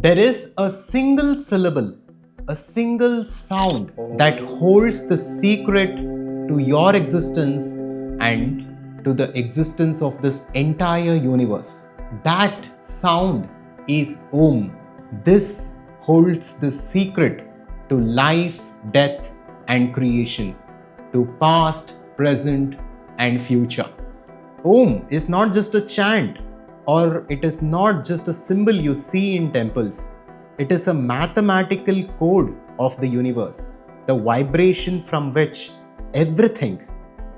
There is a single syllable, a single sound that holds the secret to your existence and to the existence of this entire universe. That sound is Om. This holds the secret to life, death, and creation, to past, present, and future. Om is not just a chant or it is not just a symbol you see in temples. It is a mathematical code of the universe, the vibration from which everything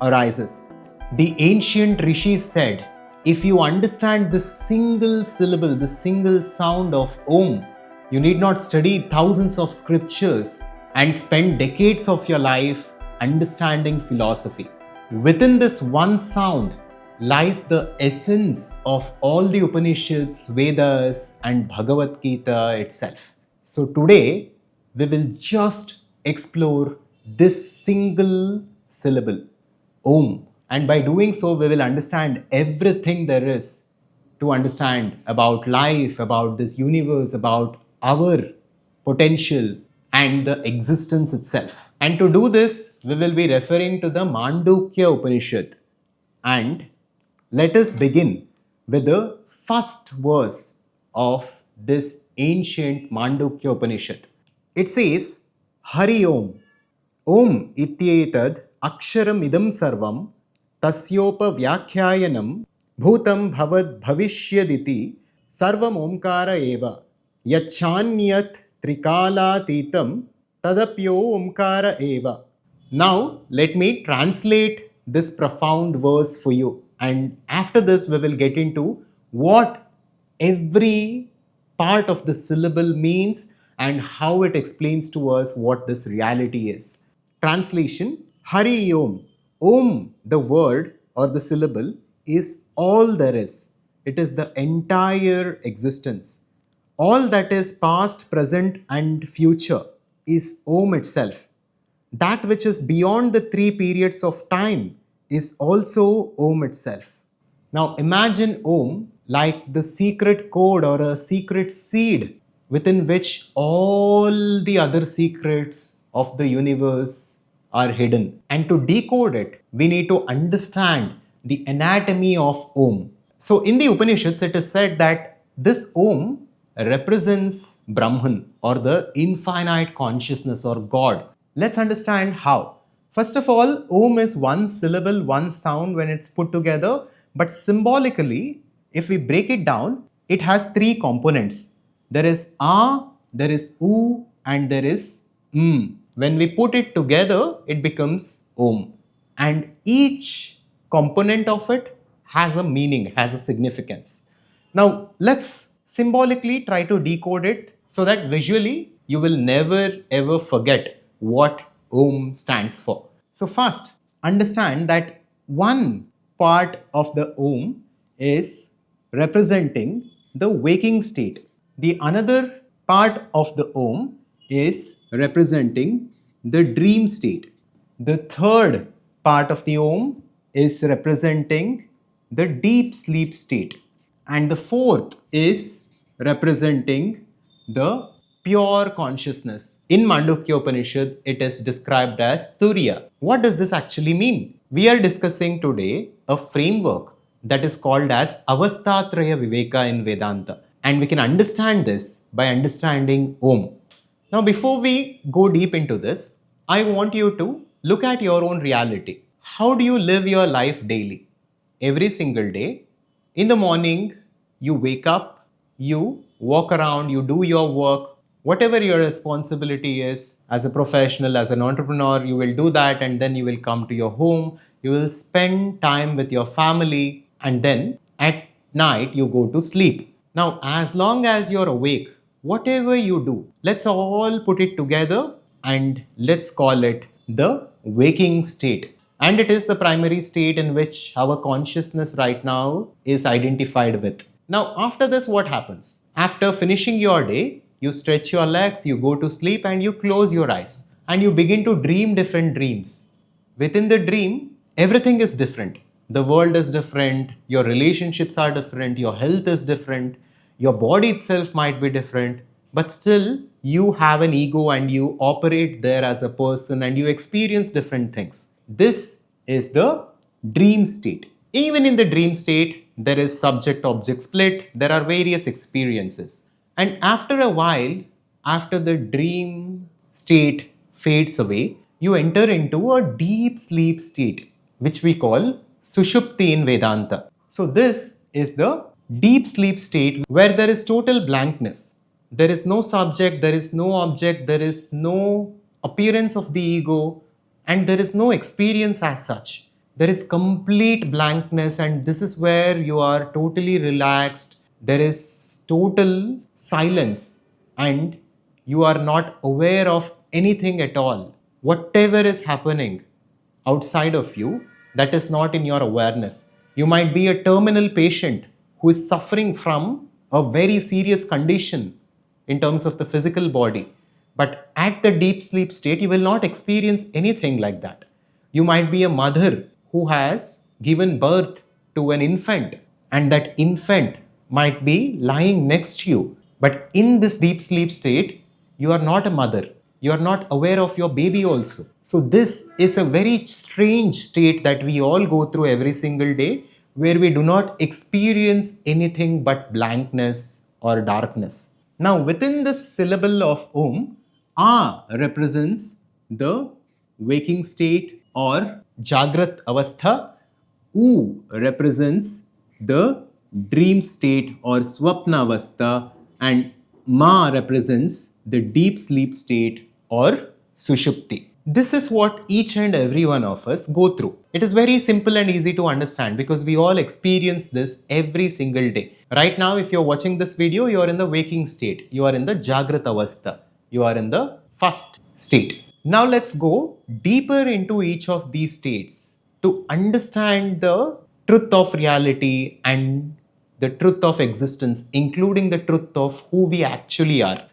arises. The ancient rishis said, if you understand this single syllable, the single sound of Om, you need not study thousands of scriptures and spend decades of your life understanding philosophy. Within this one sound lies the essence of all the Upanishads, Vedas, and Bhagavad Gita itself. So today we will just explore this single syllable, Om. And by doing so, we will understand everything there is to understand about life, about this universe, about our potential and the existence itself. And to do this, we will be referring to the Mandukya Upanishad. And let us begin with the first verse of this ancient Mandukya Upanishad. It says, Hari Om. Om ityetad aksharam idam sarvam tasyopa vyakhyayanam bhutam bhavad bhavishyaditi sarvam omkara eva yachanyat trikala tadapyo omkara eva. Now let me translate this profound verse for you, and after this we will get into what every part of the syllable means and how it explains to us what this reality is. Translation: Hari Om. Om, the word or the syllable, is all there is. It is the entire existence. All that is past, present, and future is Om itself. That which is beyond the three periods of time is also Om itself. Now imagine Om like the secret code or a secret seed within which all the other secrets of the universe are hidden. And to decode it, we need to understand the anatomy of Om. So in the Upanishads, it is said that this Om represents Brahman or the infinite consciousness or God. Let's understand how. First of all, Om is one syllable, one sound when it's put together, but symbolically, if we break it down, it has three components. There is A, there is U, and there is M. When we put it together, it becomes Om. And each component of it has a meaning, has a significance. Now, let's symbolically try to decode it so that visually you will never ever forget what Om stands for. So, first, understand that one part of the Om is representing the waking state. The another part of the Om is representing the dream state. The third part of the Om is representing the deep sleep state. And the fourth is representing the pure consciousness. In Mandukya Upanishad, it is described as Turiya. What does this actually mean? We are discussing today a framework that is called as Avastatraya Viveka in Vedanta. And we can understand this by understanding Om. Now, before we go deep into this, I want you to look at your own reality. How do you live your life daily? Every single day, in the morning, you wake up, you walk around, you do your work, whatever your responsibility is as a professional, as an entrepreneur, you will do that, and then you will come to your home, you will spend time with your family, and then at night you go to sleep. Now, as long as you're awake, whatever you do, let's all put it together and let's call it the waking state. And it is the primary state in which our consciousness right now is identified with. Now, after this, what happens? After finishing your day, you stretch your legs, you go to sleep, and you close your eyes. And you begin to dream different dreams. Within the dream, everything is different. The world is different, your relationships are different, your health is different, your body itself might be different. but still you have an ego and you operate there as a person and you experience different things. This is the dream state. Even in the dream state, there is subject object split, there are various experiences. And after a while, after the dream state fades away, you enter into a deep sleep state, which we call Sushupti in Vedanta. So, this is the deep sleep state where there is total blankness. There is no subject, there is no object, there is no appearance of the ego, and there is no experience as such. There is complete blankness, and this is where you are totally relaxed. There is total silence, and you are not aware of anything at all. Whatever is happening outside of you, that is not in your awareness. You might be a terminal patient who is suffering from a very serious condition in terms of the physical body. But at the deep sleep state, you will not experience anything like that. You might be a mother who has given birth to an infant, and that infant might be lying next to you. But in this deep sleep state, you are not a mother. You are not aware of your baby also. So, this is a very strange state that we all go through every single day, where we do not experience anything but blankness or darkness. Now, within the syllable of Om, A represents the waking state or Jagrat Avastha. U represents the dream state or Swapna Avastha, and Ma represents the deep sleep state or Sushupti. This is what each and every one of us go through. It is very simple and easy to understand because we all experience this every single day. Right now, if you're watching this video, you are in the waking state. You are in the Jagrat Avastha. You are in the first state. Now let's go deeper into each of these states to understand the truth of reality and the truth of existence, including the truth of who we actually are,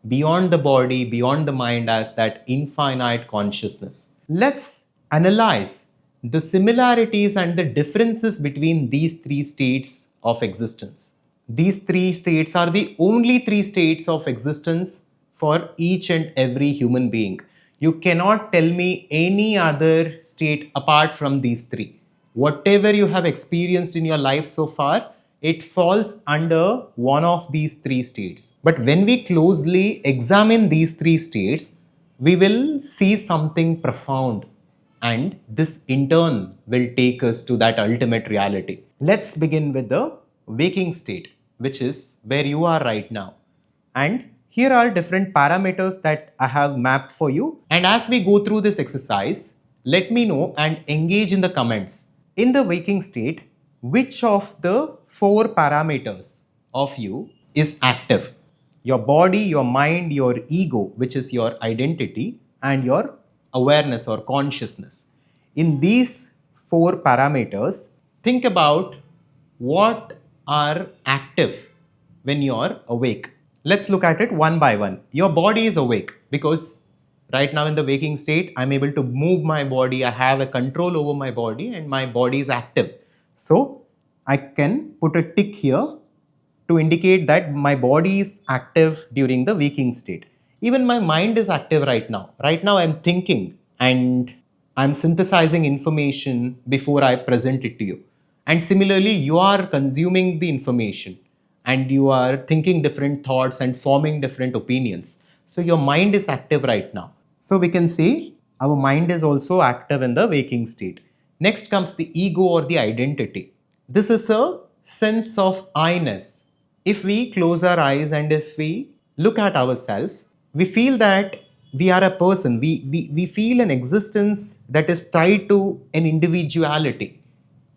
beyond the body, beyond the mind, as that infinite consciousness. Let's analyze the similarities and the differences between these three states of existence. These three states are the only three states of existence for each and every human being. You cannot tell me any other state apart from these three. Whatever you have experienced in your life so far, it falls under one of these three states. But when we closely examine these three states, we will see something profound, and this in turn will take us to that ultimate reality. Let's begin with the waking state, which is where you are right now. And here are different parameters that I have mapped for you. And as we go through this exercise, let me know and engage in the comments. In the waking state, which of the four parameters of you is active? Your body, your mind, your ego, which is your identity, and your awareness or consciousness. In these four parameters, think about what are active when you're awake. Let's look at it one by one. Your body is awake because right now in the waking state, I'm able to move my body. I have a control over my body and my body is active. So I can put a tick here to indicate that my body is active during the waking state. Even my mind is active right now. Right now I'm thinking and I'm synthesizing information before I present it to you. And similarly, you are consuming the information and you are thinking different thoughts and forming different opinions. So your mind is active right now. So we can say our mind is also active in the waking state. Next comes the ego or the identity. This is a sense of I-ness. If we close our eyes and if we look at ourselves, we feel that we are a person. We feel an existence that is tied to an individuality.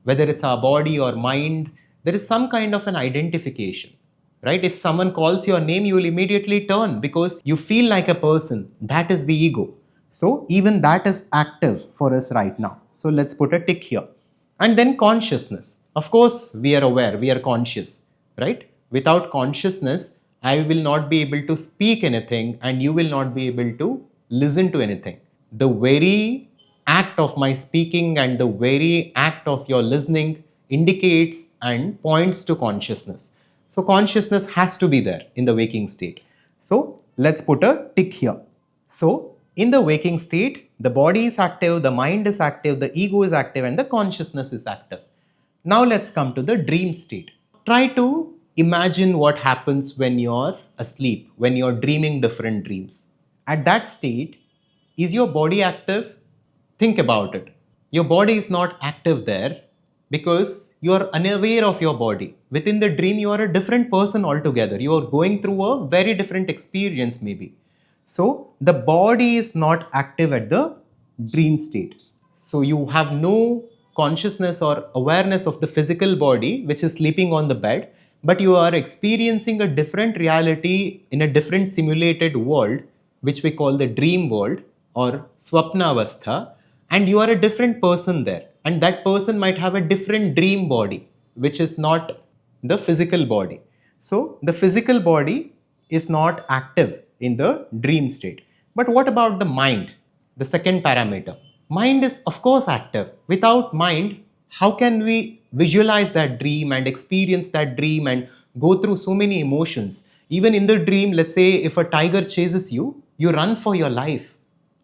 Whether it's our body or mind, there is some kind of an identification, right? If someone calls your name, you will immediately turn because you feel like a person. That is the ego. So even that is active for us right now. So let's put a tick here. And then consciousness. Of course, we are aware, we are conscious, right? Without consciousness, I will not be able to speak anything and you will not be able to listen to anything. The very act of my speaking and the very act of your listening indicates and points to consciousness. So consciousness has to be there in the waking state. So let's put a tick here. So in the waking state, the body is active, the mind is active, the ego is active, and the consciousness is active. Now let's come to the dream state. Try to imagine what happens when you're asleep, when you're dreaming different dreams. At that state, is your body active? Think about it. Your body is not active there because you are unaware of your body. Within the dream, you are a different person altogether. You are going through a very different experience, maybe. So, the body is not active at the dream state. So, you have no consciousness or awareness of the physical body which is sleeping on the bed, but you are experiencing a different reality in a different simulated world, which we call the dream world or swapnavastha, and you are a different person there, and that person might have a different dream body which is not the physical body. So the physical body is not active in the dream state. But what about the mind, the second parameter? Mind is of course active. Without mind, how can we visualize that dream and experience that dream and go through so many emotions? Even in the dream, let's say if a tiger chases you, you run for your life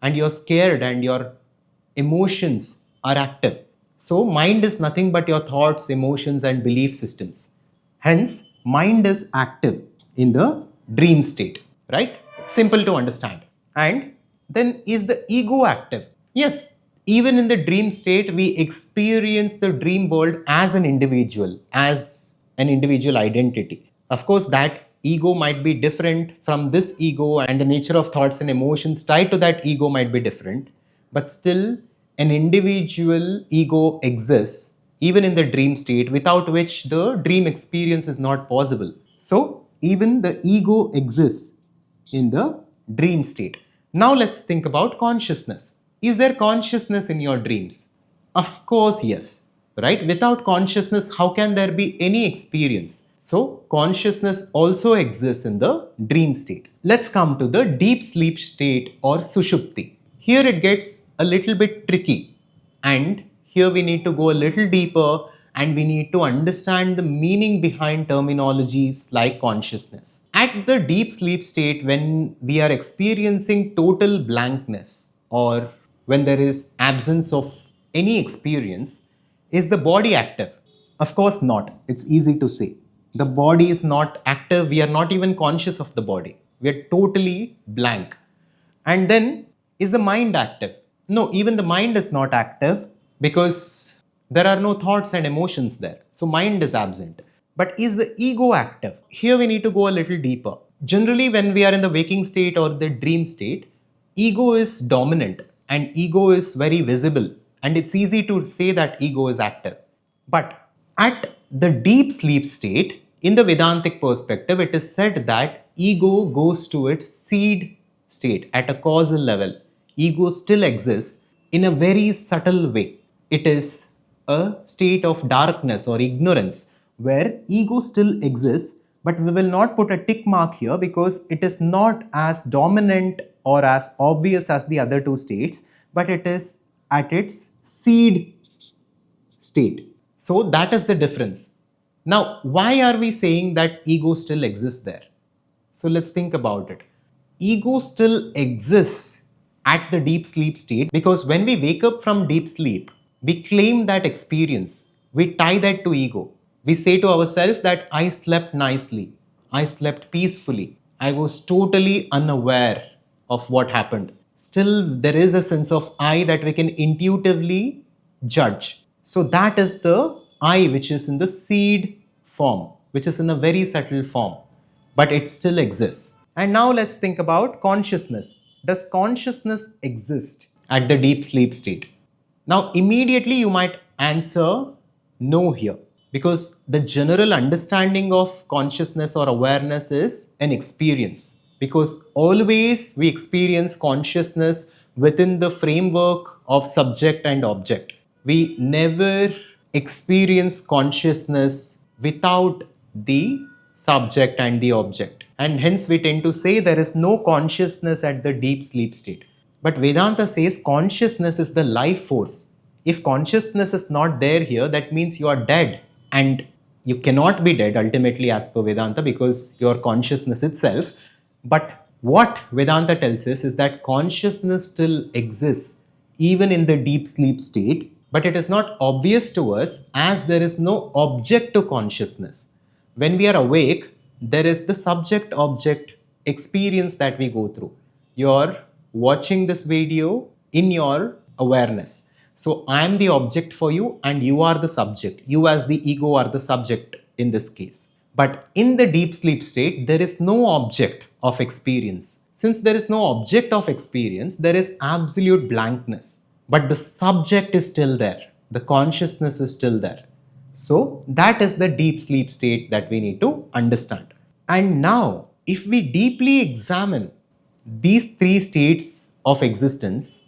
and you're scared and your emotions are active. So, mind is nothing but your thoughts, emotions, and belief systems. Hence, mind is active in the dream state, right? Simple to understand. And then, is the ego active? Yes, even in the dream state, we experience the dream world as an individual identity. Of course, that ego might be different from this ego, and the nature of thoughts and emotions tied to that ego might be different, but still an individual ego exists even in the dream state, without which the dream experience is not possible. So even the ego exists in the dream state. Now let's think about consciousness. Is there consciousness in your dreams? Of course, yes. Right? Without consciousness, how can there be any experience? So, consciousness also exists in the dream state. Let's come to the deep sleep state or sushupti. Here it gets a little bit tricky, and here we need to go a little deeper and we need to understand the meaning behind terminologies like consciousness. At the deep sleep state, when we are experiencing total blankness or when there is absence of any experience, is the body active? Of course not. It's easy to say. The body is not active. We are not even conscious of the body. We are totally blank. And then, is the mind active? No, even the mind is not active because there are no thoughts and emotions there. So, mind is absent. But is the ego active? Here we need to go a little deeper. Generally, when we are in the waking state or the dream state, ego is dominant and ego is very visible. And it's easy to say that ego is active. But at the deep sleep state, in the Vedantic perspective, it is said that ego goes to its seed state at a causal level. Ego still exists in a very subtle way. It is a state of darkness or ignorance where ego still exists, but we will not put a tick mark here because it is not as dominant or as obvious as the other two states, but it is at its seed state. So that is the difference. Now, why are we saying that ego still exists there? So let's think about it. Ego still exists at the deep sleep state because when we wake up from deep sleep, we claim that experience. We tie that to ego. We say to ourselves that I slept nicely, I slept peacefully, I was totally unaware of what happened. Still, there is a sense of I that we can intuitively judge. So that is the I which is in the seed form, which is in a very subtle form, but it still exists. And now let's think about consciousness. Does consciousness exist at the deep sleep state? Now, immediately you might answer no here because the general understanding of consciousness or awareness is an experience. Because always we experience consciousness within the framework of subject and object. We never experience consciousness without the subject and the object. And hence we tend to say there is no consciousness at the deep sleep state. But Vedanta says consciousness is the life force. If consciousness is not there here, that means you are dead. And you cannot be dead ultimately as per Vedanta because your consciousness itself. But what Vedanta tells us is that consciousness still exists even in the deep sleep state, but it is not obvious to us as there is no object to consciousness. When we are awake, there is the subject object experience that we go through. You're watching this video in your awareness. So I am the object for you, and you are the subject. You, as the ego, are the subject in this case. But in the deep sleep state, there is no object of experience. Since there is no object of experience, there is absolute blankness. But the subject is still there, the consciousness is still there. So, that is the deep sleep state that we need to understand. And now, if we deeply examine these three states of existence,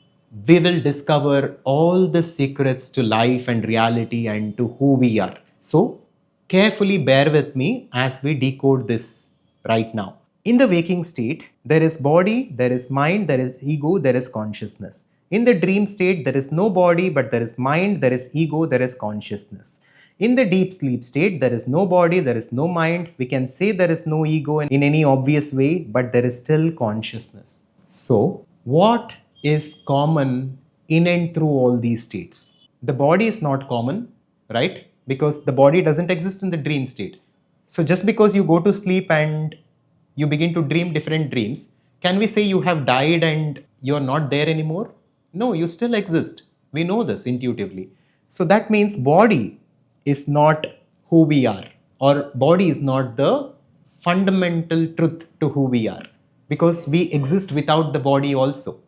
we will discover all the secrets to life and reality and to who we are. So, carefully bear with me as we decode this right now. In the waking state, there is body, there is mind, there is ego, there is consciousness. In the dream state, there is no body, but there is mind, there is ego, there is consciousness. In the deep sleep state, there is no body, there is no mind. We can say there is no ego in any obvious way, but there is still consciousness. So, what is common in and through all these states? The body is not common, right? Because the body doesn't exist in the dream state. So, just because you go to sleep and you begin to dream different dreams, can we say you have died and you're not there anymore? No, you still exist. We know this intuitively. So that means body is not who we are, or body is not the fundamental truth to who we are, because we exist without the body also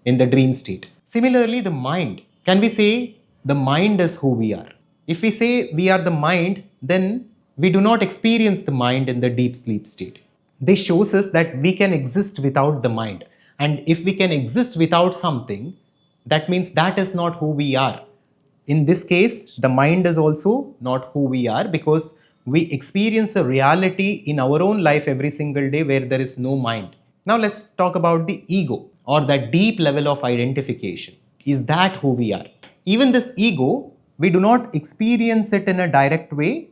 in the dream state. Similarly, the mind. Can we say the mind is who we are? If we say we are the mind, then we do not experience the mind in the deep sleep state. This shows us that we can exist without the mind. And if we can exist without something, that means that is not who we are. In this case, the mind is also not who we are, because we experience a reality in our own life every single day where there is no mind. Now let's talk about the ego, or that deep level of identification. Is that who we are? Even this ego, we do not experience it in a direct way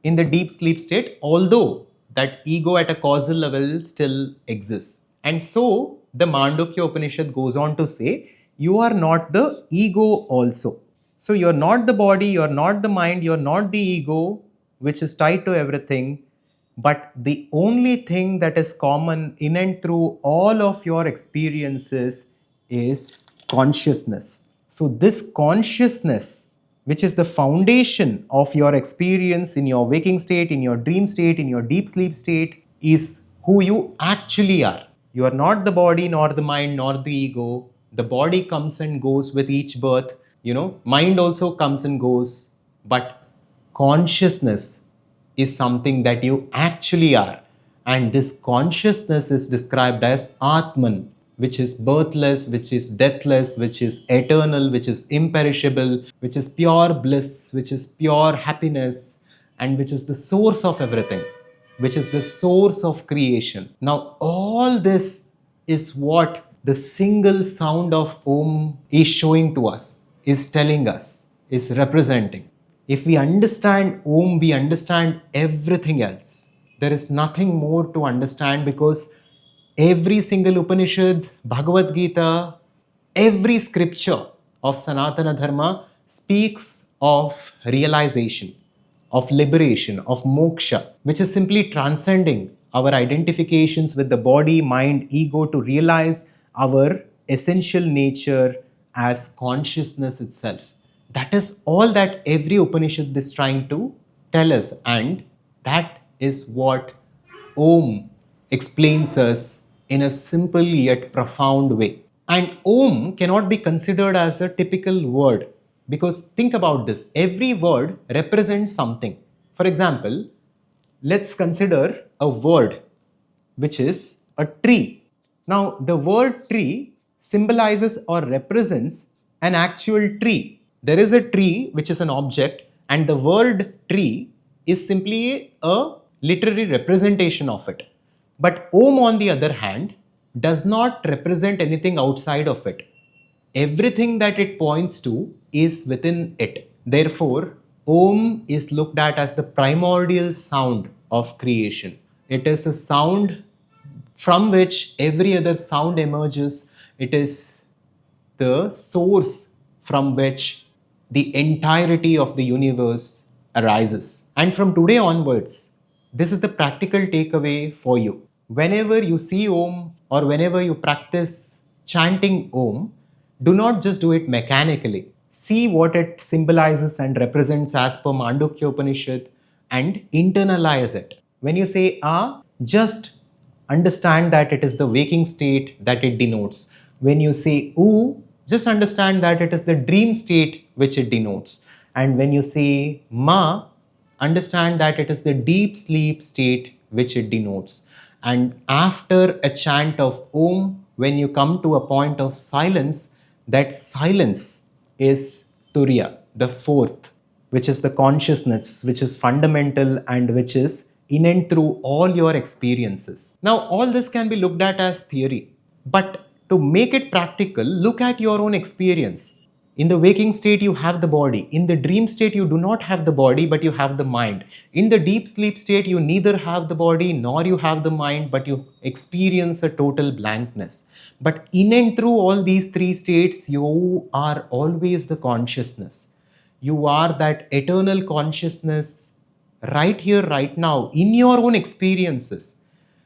in the deep sleep state, although that ego at a causal level still exists. And so the Mandukya Upanishad goes on to say, you are not the ego also. So you're not the body, you're not the mind, you're not the ego, which is tied to everything. But the only thing that is common in and through all of your experiences is consciousness. So this consciousness, which is the foundation of your experience in your waking state, in your dream state, in your deep sleep state, is who you actually are. You are not the body, nor the mind, nor the ego. The body comes and goes with each birth. Mind also comes and goes. But consciousness is something that you actually are. And this consciousness is described as Atman, which is birthless, which is deathless, which is eternal, which is imperishable, which is pure bliss, which is pure happiness, and which is the source of everything, which is the source of creation. Now, all this is what the single sound of Om is showing to us, is telling us, is representing. If we understand Om, we understand everything else. There is nothing more to understand, because every single Upanishad, Bhagavad Gita, every scripture of Sanatana Dharma speaks of realization, of liberation, of moksha, which is simply transcending our identifications with the body, mind, ego to realize our essential nature as consciousness itself. That is all that every Upanishad is trying to tell us, and that is what Om explains us in a simple yet profound way. And Om cannot be considered as a typical word, because think about this, every word represents something. For example, let's consider a word which is a tree. Now, the word tree symbolizes or represents an actual tree. There is a tree which is an object, and the word tree is simply a literary representation of it. But Om, on the other hand, does not represent anything outside of it. Everything that it points to is within it. Therefore, Om is looked at as the primordial sound of creation. It is a sound from which every other sound emerges. It is the source from which the entirety of the universe arises. And from today onwards, this is the practical takeaway for you. Whenever you see Om or whenever you practice chanting Om, do not just do it mechanically. See what it symbolizes and represents as per Mandukya Upanishad and internalize it. When you say just understand that it is the waking state that it denotes. When you say oo, just understand that it is the dream state which it denotes. And when you say ma, understand that it is the deep sleep state which it denotes. And after a chant of Om, when you come to a point of silence, that silence is Turiya, the fourth, which is the consciousness, which is fundamental and which is in and through all your experiences. Now, all this can be looked at as theory, but to make it practical, look at your own experience. In the waking state, you have the body. In the dream state, you do not have the body, but you have the mind. In the deep sleep state, you neither have the body nor you have the mind, but you experience a total blankness. But in and through all these three states, you are always the consciousness. You are that eternal consciousness right here, right now, in your own experiences.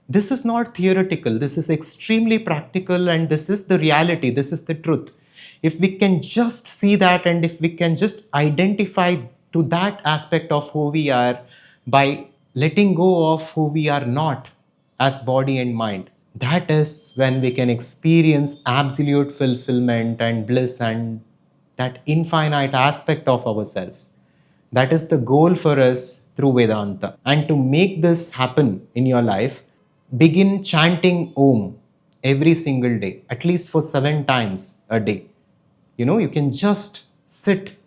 This is not theoretical, this is extremely practical, and this is the reality, this is the truth. If we can just see that and if we can just identify to that aspect of who we are by letting go of who we are not as body and mind, that is when we can experience absolute fulfillment and bliss and that infinite aspect of ourselves. That is the goal for us through Vedanta. And to make this happen in your life, begin chanting Om every single day, at least for 7 times a day. You can just sit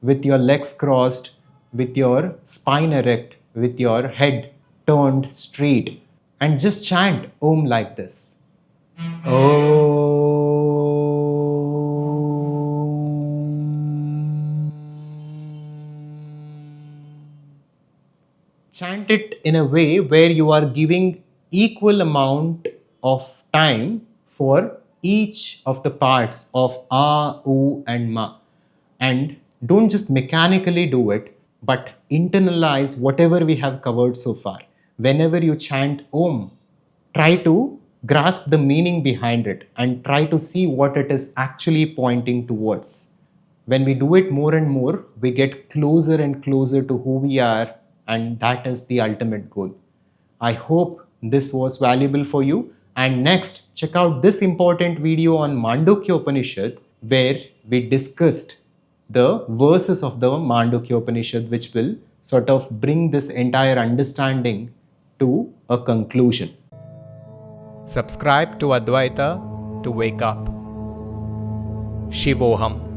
with your legs crossed, with your spine erect, with your head turned straight, and just chant Om like this. Chant it in a way where you are giving equal amount of time for each of the parts of A, U and Ma. And don't just mechanically do it, but internalize whatever we have covered so far. Whenever you chant Om, try to grasp the meaning behind it and try to see what it is actually pointing towards. When we do it more and more, we get closer and closer to who we are, and that is the ultimate goal. I hope this was valuable for you. And next, check out this important video on Mandukya Upanishad, where we discussed the verses of the Mandukya Upanishad, which will sort of bring this entire understanding to a conclusion. Subscribe to Advaita to wake up. Shivoham.